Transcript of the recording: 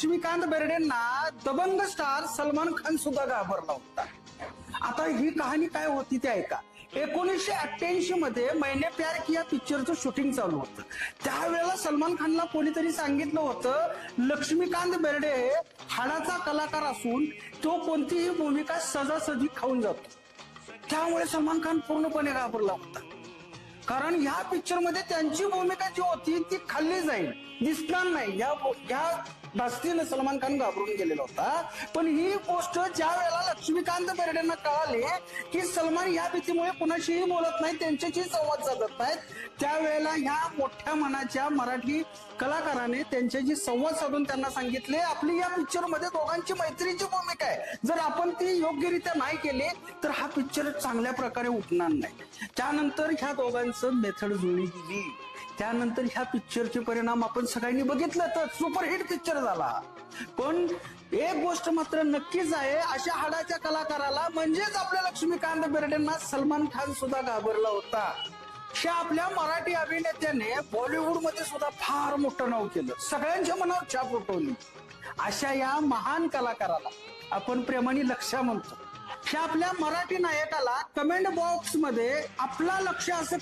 Laxmikant बेर्डेंना Dabangg star Salman Khan सुद्धा घाबरला होता. आता ही कहाणी काय होती ते ऐका. 1988 मध्ये मैंने प्यार किया पिक्चरचं शूटिंग चालू होतं. त्यावेळेला सलमान खानला कोणीतरी सांगितलं होतं लक्ष्मीकांत बेर्डे हाडाचा कलाकार असून तो कोणतीही भूमिका सहजासहजी खाऊन जातो. त्यामुळे सलमान खान पूर्णपणे घाबरला होता. कारण ह्या पिक्चर मध्ये त्यांची भूमिका जी होती ती खाल्ली जाईल, दिसणार नाही या धास्तीनं सलमान खान घाबरून गेलेला होता. पण ही गोष्ट ज्या वेळेला लक्ष्मीकांत बेर्डेंना कळाली की सलमान या भीतीमुळे कुणाशीही बोलत नाही, त्यांच्याशी संवाद साधत नाहीत, त्यावेळेला ह्या मोठ्या मनाच्या मराठी कलाकाराने त्यांच्याशी संवाद साधून त्यांना सांगितले आपली या पिक्चर मध्ये दोघांची मैत्रीची भूमिका आहे, जर आपण ती योग्यरित्या नाही केली तर हा पिक्चर चांगल्या प्रकारे उठणार नाही. त्यानंतर ह्या दोघांचं मेथड जुळली गेली. त्यानंतर ह्या पिक्चरचे परिणाम आपण सगळ्यांनी बघितलं तर सुपरहिट पिक्चर झाला. पण एक गोष्ट मात्र नक्कीच आहे, अशा हाडाच्या कलाकाराला म्हणजेच आपल्या लक्ष्मीकांत बेर्डेंना सलमान खान सुद्धा घाबरला होता. ह्या आपल्या मराठी अभिनेत्याने बॉलिवूड मध्ये सुद्धा फार मोठं नाव केलं, सगळ्यांच्या मनावर छाप उठवली. अशा या महान कलाकाराला आपण प्रेमाने लक्ष्य म्हणतो. ह्या आपल्या मराठी नायकाला कमेंट बॉक्स मध्ये आपला लक्ष्य असं